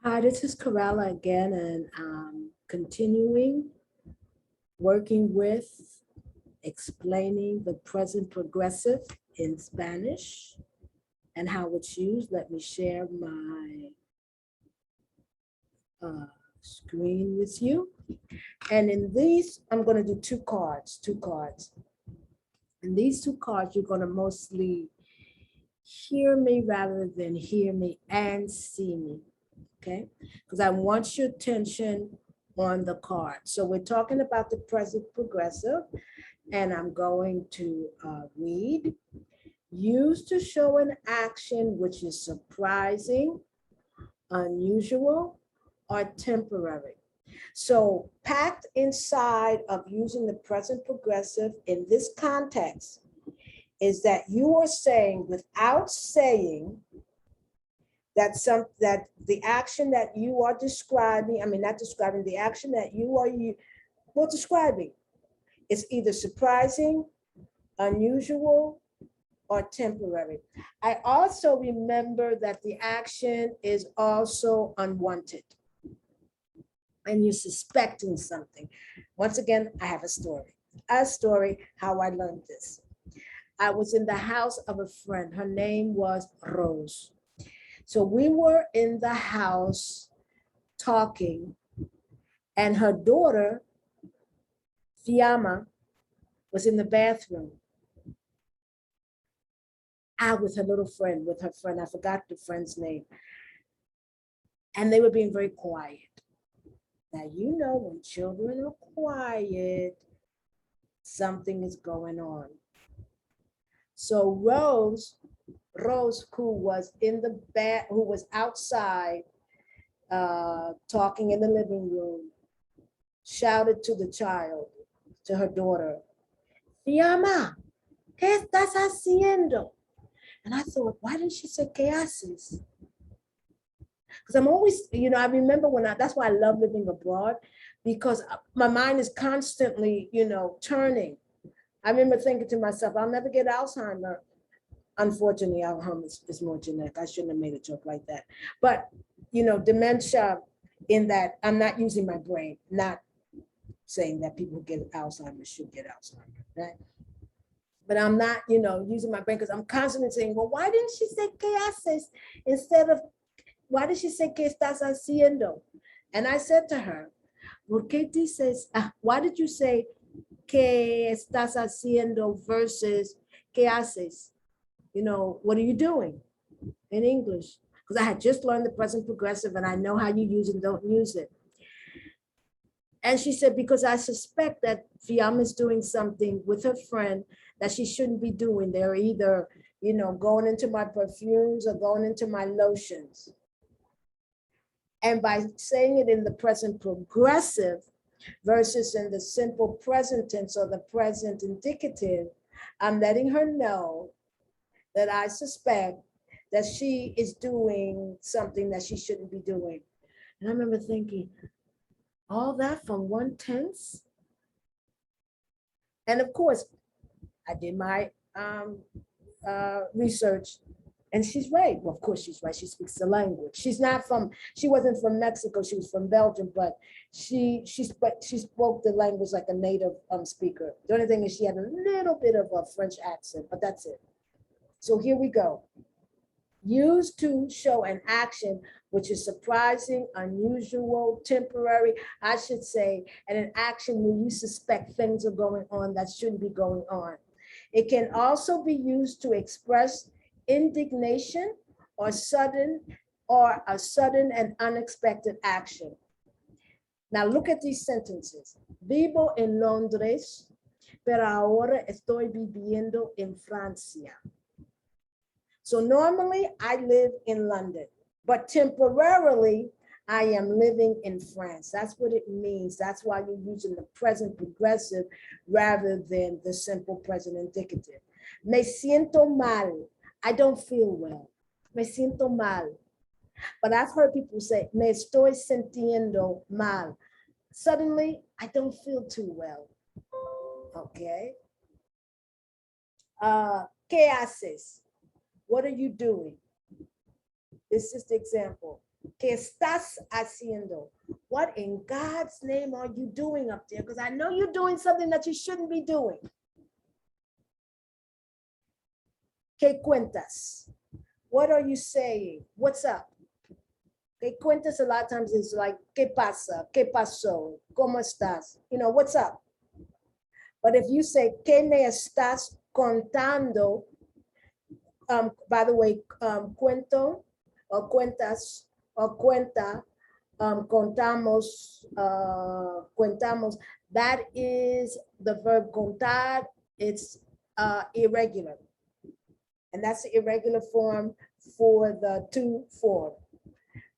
Hi, this is Corella again, and continuing working with explaining the present progressive in Spanish and how it's used. Let me share my screen with you. And in these, I'm going to do two cards. And these two cards, you're going to mostly hear me rather than hear me and see me. Okay, because I want your attention on the card. So we're talking about the present progressive, and I'm going to read. Used to show an action which is surprising, unusual, or temporary. So packed inside of using the present progressive in this context is that you are saying without saying that the action that you are describing, I mean, not describing, the action that you are describing is either surprising, unusual, or temporary. I also remember that the action is also unwanted and you're suspecting something. Once again, I have a story how I learned this. I was in the house of a friend. Her name was Rose. So we were in the house talking, and her daughter, Fiamma, was in the bathroom. Out with her little friend, with her friend. I forgot the friend's name. And they were being very quiet. Now, you know, when children are quiet, something is going on. So Rose, who was in the who was outside talking in the living room, shouted to the child, to her daughter, Fiamma, ¿qué estás haciendo? And I thought, why didn't she say, ¿qué haces? Because I'm always, I remember that's why I love living abroad, because my mind is constantly, turning. I remember thinking to myself, I'll never get Alzheimer. Unfortunately, Alzheimer is more genetic. I shouldn't have made a joke like that. But, dementia, in that I'm not using my brain, not saying that people who get Alzheimer's should get Alzheimer's, right? But I'm not, using my brain because I'm constantly saying, well, why didn't she say ¿qué haces instead of, why did she say ¿qué estás haciendo? And I said to her, ¿por qué dices, why did you say ¿qué estás haciendo versus ¿qué haces? What are you doing in English? Because I had just learned the present progressive and I know how you use it and don't use it. And she said, because I suspect that Fiamma is doing something with her friend that she shouldn't be doing. They're either, going into my perfumes or going into my lotions. And by saying it in the present progressive versus in the simple present tense or the present indicative, I'm letting her know that I suspect that she is doing something that she shouldn't be doing. And I remember thinking, all that from one tense? And of course, I did my research, and she's right. Well, of course she's right. She speaks the language. She wasn't from Mexico. She was from Belgium, but she spoke the language like a native speaker. The only thing is she had a little bit of a French accent, but that's it. So here we go. Used to show an action which is surprising, unusual, temporary, I should say, and an action where you suspect things are going on that shouldn't be going on. It can also be used to express indignation or a sudden and unexpected action. Now look at these sentences. Vivo en Londres, pero ahora estoy viviendo en Francia. So normally I live in London, but temporarily I am living in France. That's what it means. That's why you're using the present progressive rather than the simple present indicative. Me siento mal. I don't feel well. Me siento mal. But I've heard people say, me estoy sintiendo mal. Suddenly, I don't feel too well. Okay. ¿Qué haces? What are you doing? This is the example. ¿Qué estás haciendo? What in God's name are you doing up there? Because I know you're doing something that you shouldn't be doing. ¿Qué cuentas? What are you saying? What's up? ¿Qué cuentas? A lot of times is like, ¿qué pasa? ¿Qué pasó? ¿Cómo estás? You know, what's up? But if you say, ¿qué me estás contando? By the way, cuento or cuentas or cuenta, contamos, cuentamos, that is the verb contar. It's irregular. And that's the irregular form for the to form.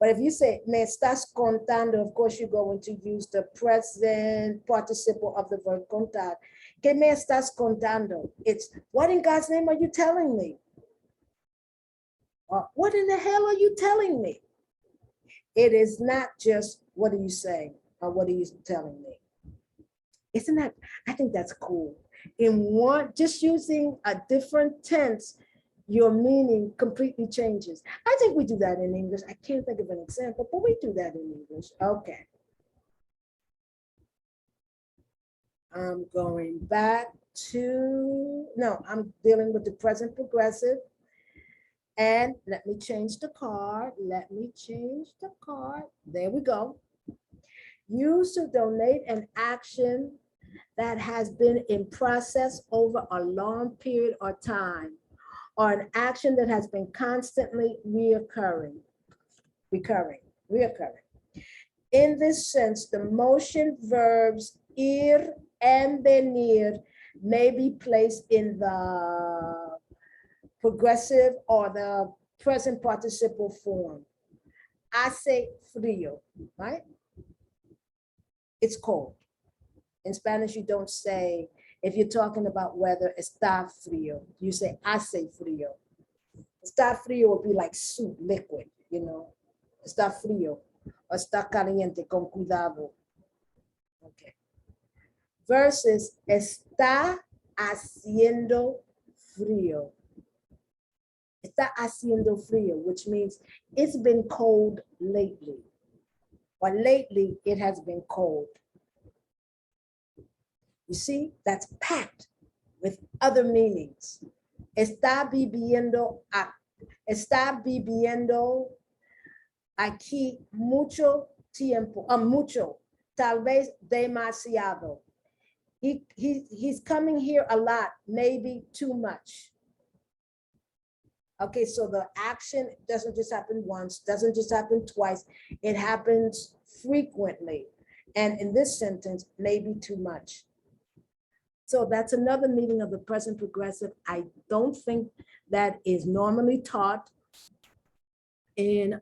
But if you say, me estás contando, of course, you're going to use the present participle of the verb contar. ¿Qué me estás contando? It's, what in God's name are you telling me? What in the hell are you telling me? It is not just, what are you saying? Or what are you telling me? Isn't that, I think that's cool. In one, just using a different tense, your meaning completely changes. I think we do that in English. I can't think of an example, but we do that in English. Okay. I'm going back to, no, I'm dealing with the present progressive. And let me change the card. Let me change the card. There we go. Use to donate an action that has been in process over a long period of time, or an action that has been constantly reoccurring. In this sense, the motion verbs ir and venir may be placed in the progressive or the present participle form. Hace frío, right? It's cold. In Spanish, you don't say, if you're talking about weather, está frío. You say hace frío. Está frío would be like soup, liquid, you know. Está frío or está caliente, con cuidado. Okay. Versus está haciendo frío. Está haciendo frío, which means it's been cold lately. Or lately, it has been cold. You see, that's packed with other meanings. Está viviendo aquí mucho tiempo, mucho, tal vez demasiado. He's coming here a lot, maybe too much. Okay, so the action doesn't just happen once, doesn't just happen twice, it happens frequently. And in this sentence, maybe too much. So that's another meaning of the present progressive. I don't think that is normally taught in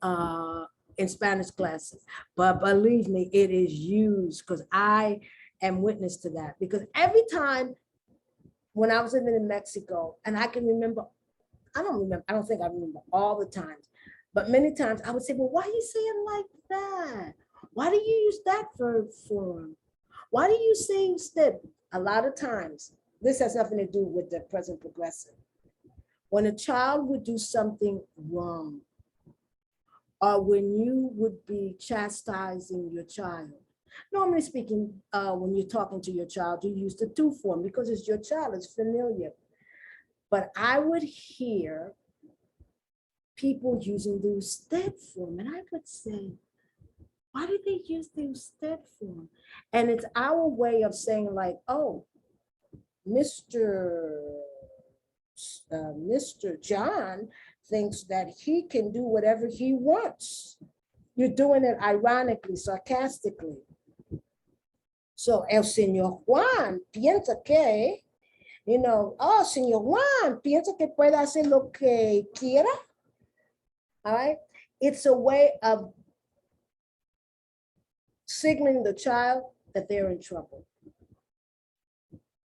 Spanish classes, but believe me, it is used because I am witness to that. Because every time when I was living in Mexico, and I can remember, I don't think I remember all the times, but many times I would say, well, why are you saying like that? Why do you use that verb form? Why do you say instead? A lot of times, this has nothing to do with the present progressive. When a child would do something wrong, or when you would be chastising your child, normally speaking, when you're talking to your child, you use the to form because it's your child, it's familiar. But I would hear people using the usted form, and I would say, why do they use the usted form? And it's our way of saying like, oh, Mr. John thinks that he can do whatever he wants. You're doing it ironically, sarcastically. So el señor Juan piensa que, you know, oh, señor Juan piensa que puede hacer lo que quiera. All right. It's a way of signaling the child that they're in trouble.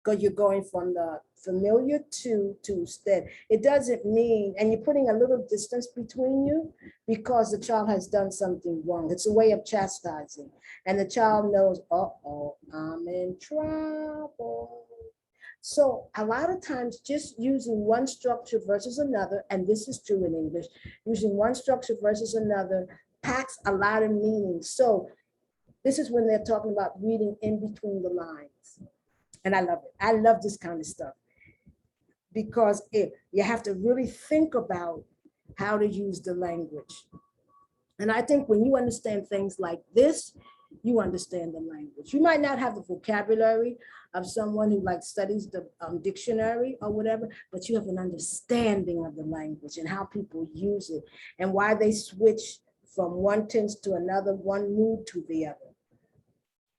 Because you're going from the familiar to usted. It doesn't mean, and you're putting a little distance between you because the child has done something wrong. It's a way of chastising. And the child knows, uh-oh, I'm in trouble. So a lot of times just using one structure versus another, and this is true in English, using one structure versus another packs a lot of meaning. So this is when they're talking about reading in between the lines. And I love it. I love this kind of stuff because you have to really think about how to use the language. And I think when you understand things like this, you understand the language. You might not have the vocabulary of someone who like studies the dictionary or whatever, but you have an understanding of the language and how people use it and why they switch from one tense to another, one mood to the other.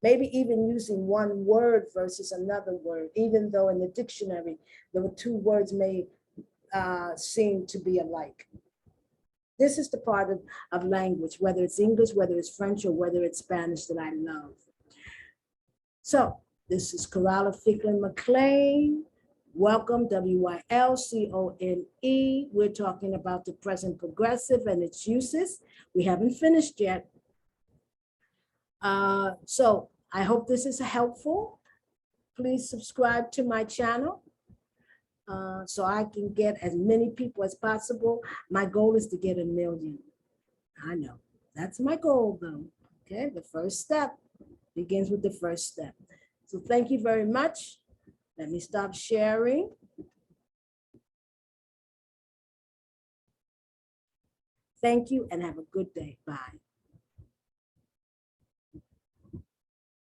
Maybe even using one word versus another word, even though in the dictionary, the two words may seem to be alike. This is the part of language, whether it's English, whether it's French, or whether it's Spanish that I love. So this is Coralla Ficklin McLean. Welcome, W-Y-L-C-O-N-E. We're talking about the present progressive and its uses. We haven't finished yet. So I hope this is helpful. Please subscribe to my channel so I can get as many people as possible. My goal is to get 1 million. I know, that's my goal though. Okay, the first step begins with the first step. So thank you very much. Let me stop sharing. Thank you and have a good day. Bye.